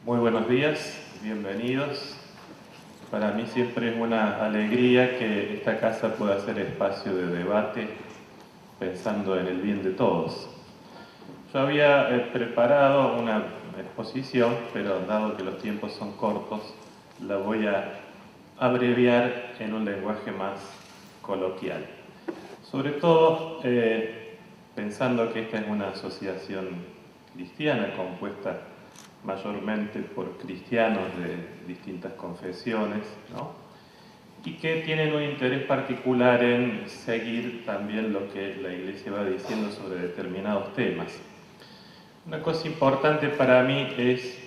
Muy buenos días, bienvenidos. Para mí siempre es una alegría que esta casa pueda ser espacio de debate, pensando en el bien de todos. Yo había preparado una exposición, pero dado que los tiempos son cortos, la voy a abreviar en un lenguaje más coloquial. Sobre todo, pensando que esta es una asociación cristiana compuesta mayormente por cristianos de distintas confesiones, ¿no? Y que tienen un interés particular en seguir también lo que la Iglesia va diciendo sobre determinados temas. Una cosa importante para mí es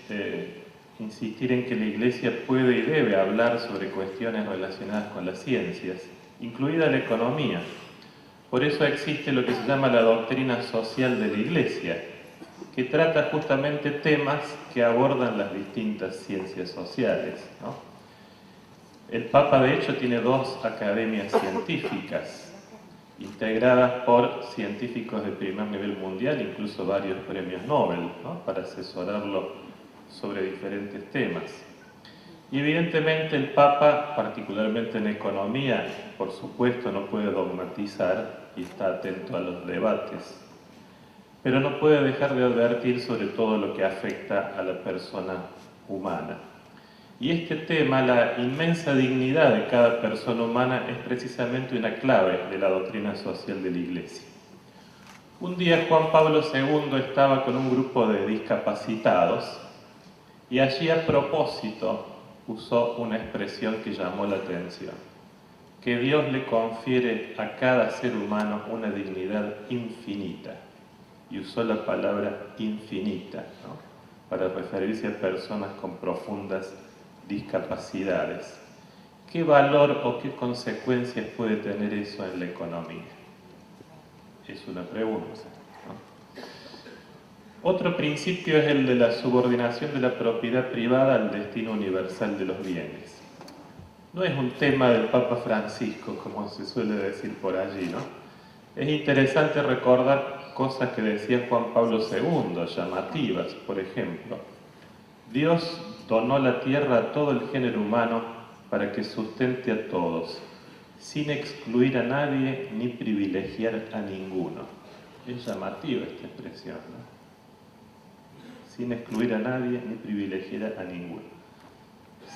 insistir en que la Iglesia puede y debe hablar sobre cuestiones relacionadas con las ciencias, incluida la economía. Por eso existe lo que se llama la doctrina social de la Iglesia, que trata justamente temas que abordan las distintas ciencias sociales, ¿no? El Papa, de hecho, tiene 2 academias científicas, integradas por científicos de primer nivel mundial, incluso varios premios Nobel, ¿no?, para asesorarlo sobre diferentes temas. Y evidentemente el Papa, particularmente en economía, por supuesto no puede dogmatizar y está atento a los debates, pero no puede dejar de advertir sobre todo lo que afecta a la persona humana. Y este tema, la inmensa dignidad de cada persona humana, es precisamente una clave de la doctrina social de la Iglesia. Un día Juan Pablo II estaba con un grupo de discapacitados y allí a propósito usó una expresión que llamó la atención: que Dios le confiere a cada ser humano una dignidad infinita. Y usó la palabra infinita, ¿no?, para referirse a personas con profundas discapacidades. ¿Qué valor o qué consecuencias puede tener eso en la economía? Es una pregunta, ¿no? Otro principio es el de la subordinación de la propiedad privada al destino universal de los bienes. No es un tema del Papa Francisco, como se suele decir por allí, ¿no? Es interesante recordar cosas que decía Juan Pablo II, llamativas. Por ejemplo, Dios donó la tierra a todo el género humano para que sustente a todos, sin excluir a nadie ni privilegiar a ninguno. Es llamativa esta expresión, ¿no? Sin excluir a nadie ni privilegiar a ninguno.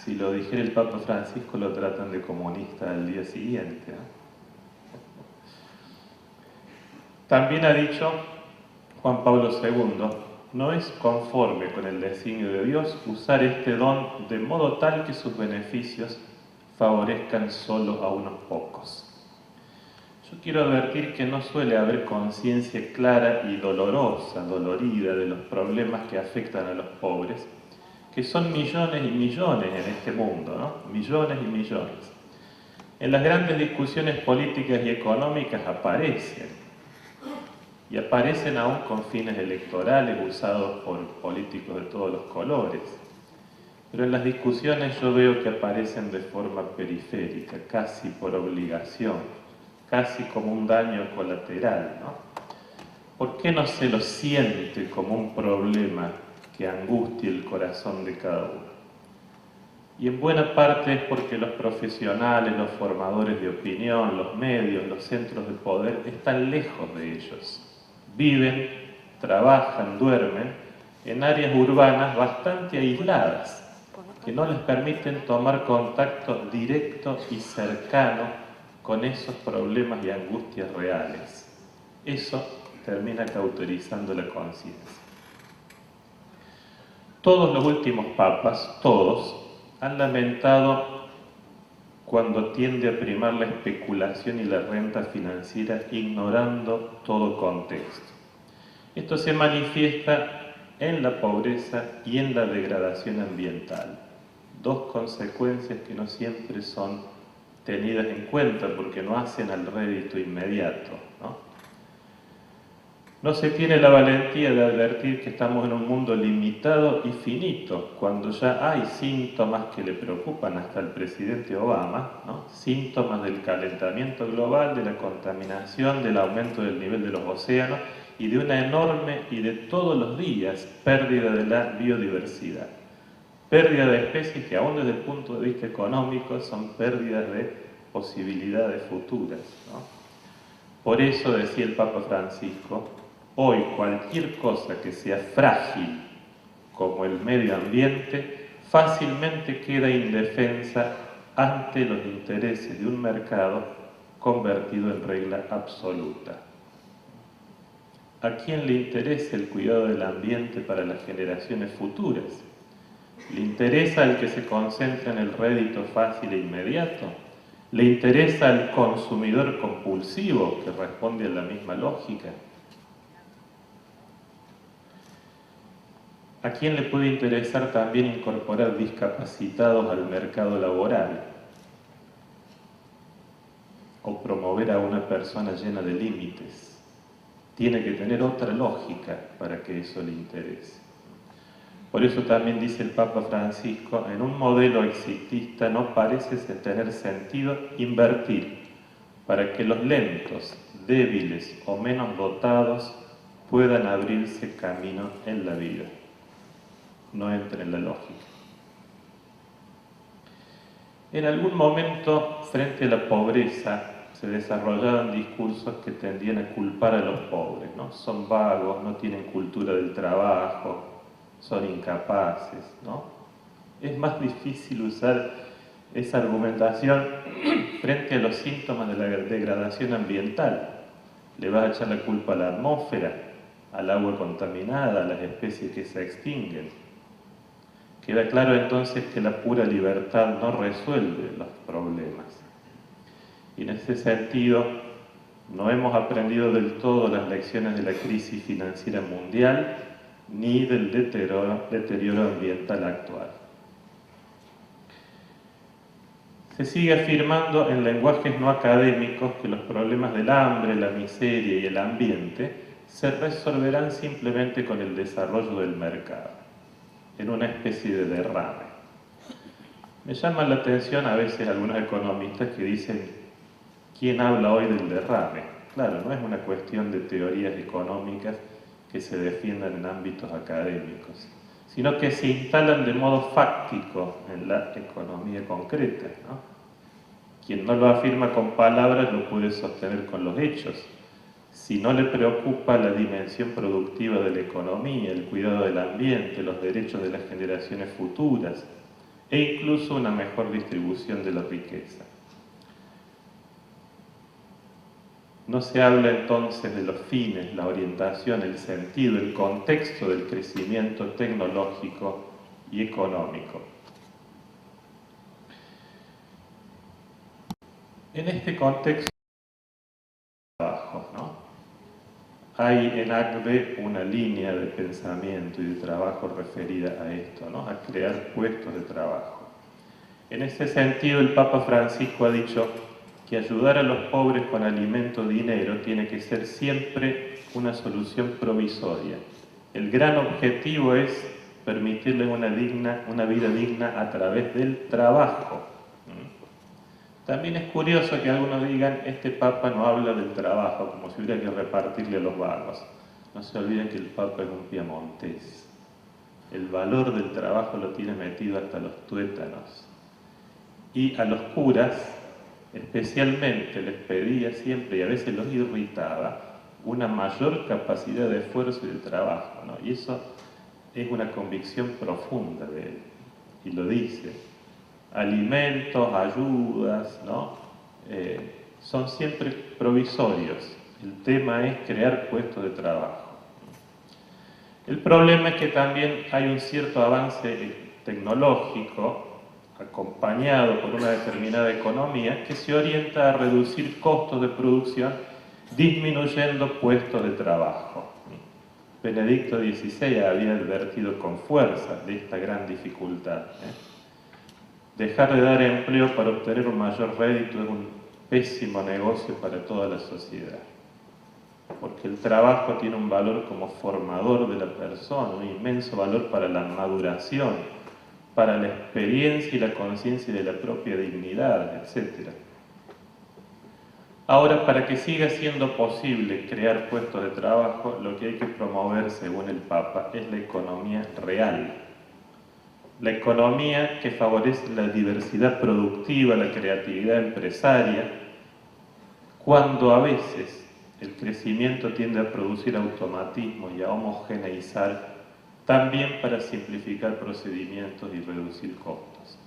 Si lo dijera el Papa Francisco, lo tratan de comunista al día siguiente, ¿no? También ha dicho Juan Pablo II: no es conforme con el designio de Dios usar este don de modo tal que sus beneficios favorezcan solo a unos pocos. Yo quiero advertir que no suele haber conciencia clara y dolorida de los problemas que afectan a los pobres, que son millones y millones en este mundo, ¿no? Millones y millones. En las grandes discusiones políticas y económicas aparecen, y aparecen aún con fines electorales usados por políticos de todos los colores. Pero en las discusiones yo veo que aparecen de forma periférica, casi por obligación, casi como un daño colateral, ¿no? ¿Por qué no se lo siente como un problema que angustie el corazón de cada uno? Y en buena parte es porque los profesionales, los formadores de opinión, los medios, los centros de poder están lejos de ellos. Viven, trabajan, duermen en áreas urbanas bastante aisladas, que no les permiten tomar contacto directo y cercano con esos problemas y angustias reales. Eso termina cauterizando la conciencia. Todos los últimos papas, todos, han lamentado cuando tiende a primar la especulación y la renta financiera, ignorando todo contexto. Esto se manifiesta en la pobreza y en la degradación ambiental, 2 consecuencias que no siempre son tenidas en cuenta porque no hacen al rédito inmediato, ¿no? No se tiene la valentía de advertir que estamos en un mundo limitado y finito, cuando ya hay síntomas que le preocupan hasta al presidente Obama, ¿no? Síntomas del calentamiento global, de la contaminación, del aumento del nivel de los océanos y de una enorme y de todos los días pérdida de la biodiversidad. pérdida de especies que aún desde el punto de vista económico son pérdidas de posibilidades futuras, ¿no? Por eso decía el Papa Francisco, hoy cualquier cosa que sea frágil como el medio ambiente fácilmente queda indefensa ante los intereses de un mercado convertido en regla absoluta. ¿A quién le interesa el cuidado del ambiente para las generaciones futuras? ¿Le interesa al que se concentra en el rédito fácil e inmediato? ¿Le interesa al consumidor compulsivo que responde a la misma lógica? ¿A quién le puede interesar también incorporar discapacitados al mercado laboral? ¿O promover a una persona llena de límites? Tiene que tener otra lógica para que eso le interese. Por eso también dice el Papa Francisco, en un modelo exitista no parece tener sentido invertir para que los lentos, débiles o menos dotados puedan abrirse camino en la vida. No entra en la lógica. En algún momento, frente a la pobreza, se desarrollaban discursos que tendían a culpar a los pobres, ¿no? Son vagos, no tienen cultura del trabajo, son incapaces, ¿no? Es más difícil usar esa argumentación frente a los síntomas de la degradación ambiental. Le vas a echar la culpa a la atmósfera, al agua contaminada, a las especies que se extinguen. Queda claro entonces que la pura libertad no resuelve los problemas. Y en ese sentido, no hemos aprendido del todo las lecciones de la crisis financiera mundial ni del deterioro ambiental actual. Se sigue afirmando en lenguajes no académicos que los problemas del hambre, la miseria y el ambiente se resolverán simplemente con el desarrollo del mercado, en una especie de derrame. Me llaman la atención a veces algunos economistas que dicen, ¿quién habla hoy del derrame? Claro, no es una cuestión de teorías económicas que se defiendan en ámbitos académicos, sino que se instalan de modo fáctico en la economía concreta, ¿no? Quien no lo afirma con palabras lo puede sostener con los hechos. Si no le preocupa la dimensión productiva de la economía, el cuidado del ambiente, los derechos de las generaciones futuras e incluso una mejor distribución de la riqueza. No se habla entonces de los fines, la orientación, el sentido, el contexto del crecimiento tecnológico y económico. En este contexto, ¿no? Hay en ACDE una línea de pensamiento y de trabajo referida a esto, ¿no? A crear puestos de trabajo. En ese sentido, el Papa Francisco ha dicho que ayudar a los pobres con alimento, dinero, tiene que ser siempre una solución provisoria. El gran objetivo es permitirles una vida digna a través del trabajo. También es curioso que algunos digan, este Papa no habla del trabajo, como si hubiera que repartirle a los vagos. No se olviden que el Papa es un piamontés. El valor del trabajo lo tiene metido hasta los tuétanos. Y a los curas, especialmente, les pedía siempre, y a veces los irritaba, una mayor capacidad de esfuerzo y de trabajo, ¿no? Y eso es una convicción profunda de él, y lo dice. Alimentos, ayudas, ¿no? Son siempre provisorios. El tema es crear puestos de trabajo. El problema es que también hay un cierto avance tecnológico acompañado por una determinada economía que se orienta a reducir costos de producción disminuyendo puestos de trabajo. Benedicto XVI había advertido con fuerza de esta gran dificultad. Dejar de dar empleo para obtener un mayor rédito es un pésimo negocio para toda la sociedad, porque el trabajo tiene un valor como formador de la persona, un inmenso valor para la maduración, para la experiencia y la conciencia de la propia dignidad, etc. Ahora, para que siga siendo posible crear puestos de trabajo, lo que hay que promover, según el Papa, es la economía real. la economía que favorece la diversidad productiva, la creatividad empresaria, cuando a veces el crecimiento tiende a producir automatismo y a homogeneizar, también para simplificar procedimientos y reducir costos.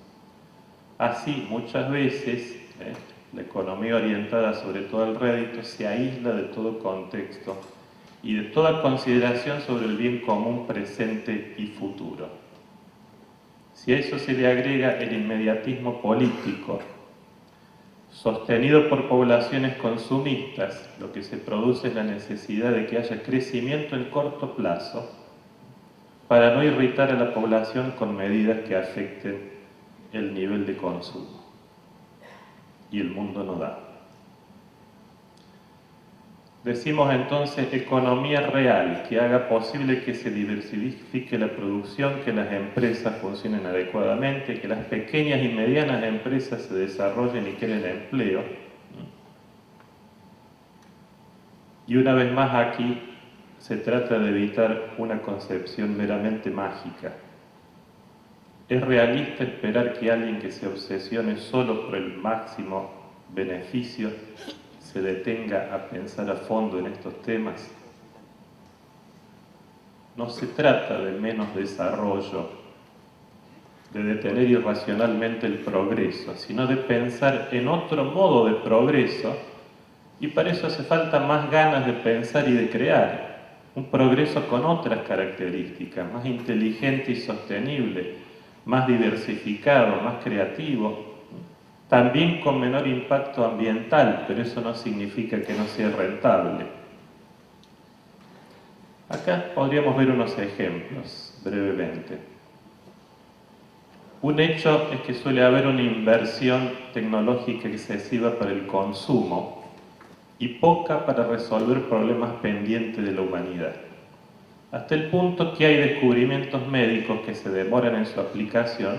Así, muchas veces, la economía orientada sobre todo al rédito se aísla de todo contexto y de toda consideración sobre el bien común presente y futuro. Si a eso se le agrega el inmediatismo político, sostenido por poblaciones consumistas, lo que se produce es la necesidad de que haya crecimiento en corto plazo para no irritar a la población con medidas que afecten el nivel de consumo. Y el mundo no da. Decimos entonces economía real, que haga posible que se diversifique la producción, que las empresas funcionen adecuadamente, que las pequeñas y medianas empresas se desarrollen y creen empleo. Y una vez más aquí se trata de evitar una concepción meramente mágica. ¿Es realista esperar que alguien que se obsesione solo por el máximo beneficio se detenga a pensar a fondo en estos temas? No se trata de menos desarrollo, de detener irracionalmente el progreso, sino de pensar en otro modo de progreso, y para eso hace falta más ganas de pensar y de crear un progreso con otras características, más inteligente y sostenible, más diversificado, más creativo, también con menor impacto ambiental, pero eso no significa que no sea rentable. Acá podríamos ver unos ejemplos, brevemente. Un hecho es que suele haber una inversión tecnológica excesiva para el consumo y poca para resolver problemas pendientes de la humanidad. Hasta el punto que hay descubrimientos médicos que se demoran en su aplicación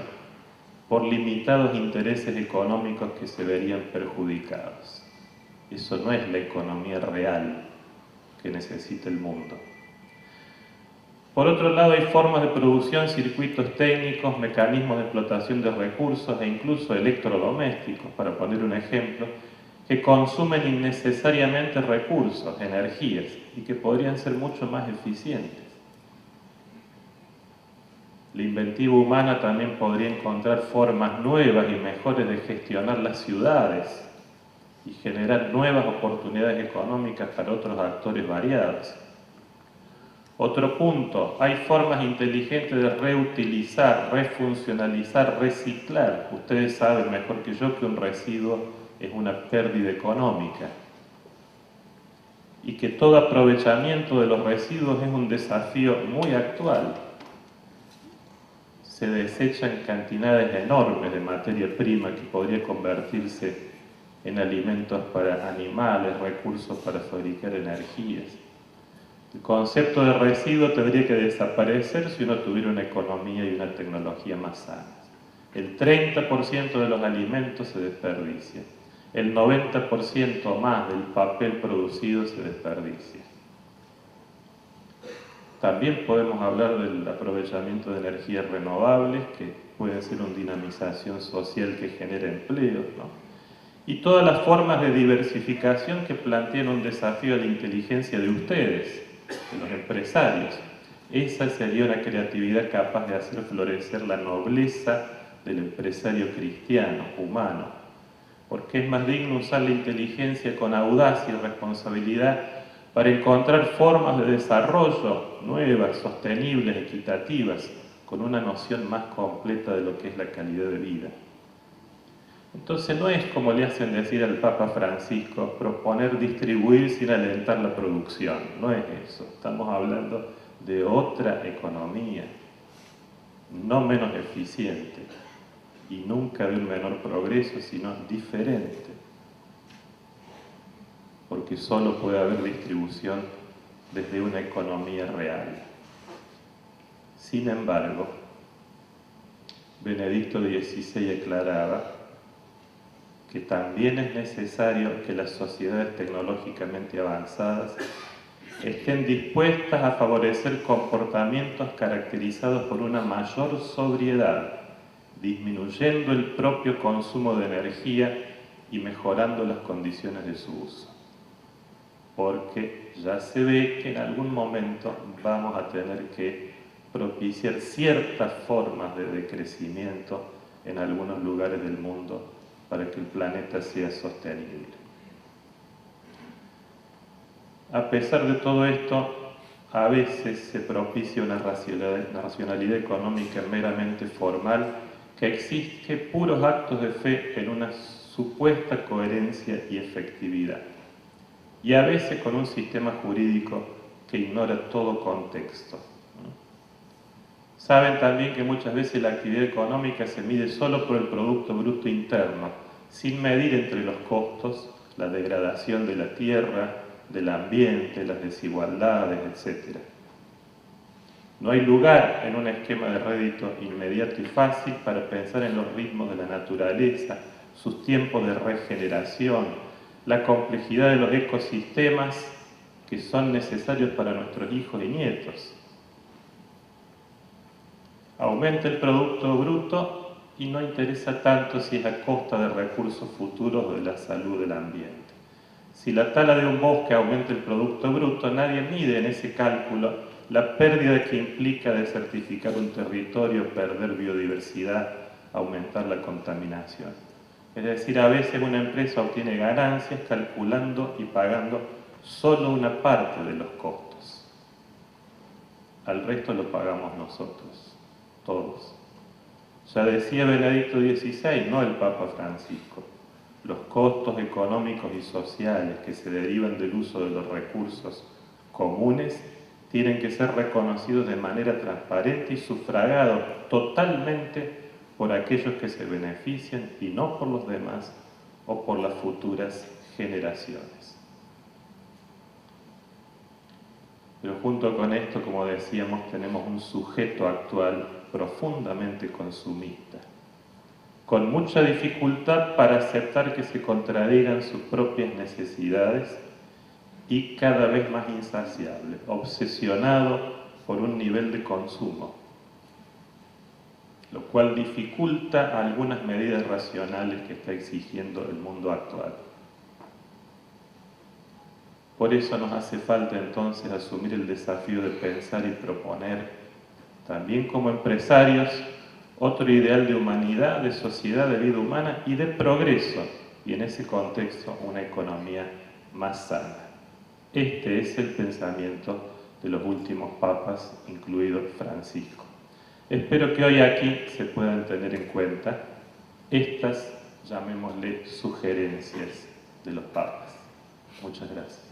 por limitados intereses económicos que se verían perjudicados. Eso no es la economía real que necesita el mundo. Por otro lado, hay formas de producción, circuitos técnicos, mecanismos de explotación de recursos e incluso electrodomésticos, para poner un ejemplo, que consumen innecesariamente recursos, energías, y que podrían ser mucho más eficientes. La inventiva humana también podría encontrar formas nuevas y mejores de gestionar las ciudades y generar nuevas oportunidades económicas para otros actores variados. Otro punto, hay formas inteligentes de reutilizar, refuncionalizar, reciclar. Ustedes saben mejor que yo que un residuo es una pérdida económica y que todo aprovechamiento de los residuos es un desafío muy actual. Se desechan cantidades enormes de materia prima que podría convertirse en alimentos para animales, recursos para fabricar energías. El concepto de residuo tendría que desaparecer si uno tuviera una economía y una tecnología más sanas. El 30% de los alimentos se desperdicia. El 90% más del papel producido se desperdicia. También podemos hablar del aprovechamiento de energías renovables, que pueden ser una dinamización social que genera empleos, ¿no? Y todas las formas de diversificación que plantean un desafío a la inteligencia de ustedes, de los empresarios. Esa sería una creatividad capaz de hacer florecer la nobleza del empresario cristiano, humano, porque es más digno usar la inteligencia con audacia y responsabilidad para encontrar formas de desarrollo nuevas, sostenibles, equitativas, con una noción más completa de lo que es la calidad de vida. Entonces no es, como le hacen decir al Papa Francisco, proponer distribuir sin alentar la producción, no es eso. Estamos hablando de otra economía, no menos eficiente y nunca de un menor progreso, sino diferente, porque solo puede haber distribución desde una economía real. Sin embargo, Benedicto XVI aclaraba que también es necesario que las sociedades tecnológicamente avanzadas estén dispuestas a favorecer comportamientos caracterizados por una mayor sobriedad, disminuyendo el propio consumo de energía y mejorando las condiciones de su uso. Porque ya se ve que en algún momento vamos a tener que propiciar ciertas formas de decrecimiento en algunos lugares del mundo para que el planeta sea sostenible. A pesar de todo esto, a veces se propicia una racionalidad económica meramente formal que exige puros actos de fe en una supuesta coherencia y efectividad, y a veces con un sistema jurídico que ignora todo contexto. Saben también que muchas veces la actividad económica se mide solo por el Producto Bruto Interno, sin medir entre los costos la degradación de la tierra, del ambiente, las desigualdades, etc. No hay lugar en un esquema de rédito inmediato y fácil para pensar en los ritmos de la naturaleza, sus tiempos de regeneración, la complejidad de los ecosistemas que son necesarios para nuestros hijos y nietos. Aumenta el Producto Bruto y no interesa tanto si es a costa de recursos futuros o de la salud del ambiente. Si la tala de un bosque aumenta el Producto Bruto, nadie mide en ese cálculo la pérdida que implica desertificar un territorio, perder biodiversidad, aumentar la contaminación. Es decir, a veces una empresa obtiene ganancias calculando y pagando solo una parte de los costos. Al resto lo pagamos nosotros, todos. Ya decía Benedicto XVI, no el Papa Francisco: los costos económicos y sociales que se derivan del uso de los recursos comunes tienen que ser reconocidos de manera transparente y sufragados totalmente por aquellos que se benefician y no por los demás o por las futuras generaciones. Pero junto con esto, como decíamos, tenemos un sujeto actual profundamente consumista, con mucha dificultad para aceptar que se contradigan sus propias necesidades y cada vez más insaciable, obsesionado por un nivel de consumo, lo cual dificulta algunas medidas racionales que está exigiendo el mundo actual. Por eso nos hace falta entonces asumir el desafío de pensar y proponer, también como empresarios, otro ideal de humanidad, de sociedad, de vida humana y de progreso, y en ese contexto una economía más sana. Este es el pensamiento de los últimos papas, incluido Francisco. Espero que hoy aquí se puedan tener en cuenta estas, llamémosle, sugerencias de los papas. Muchas gracias.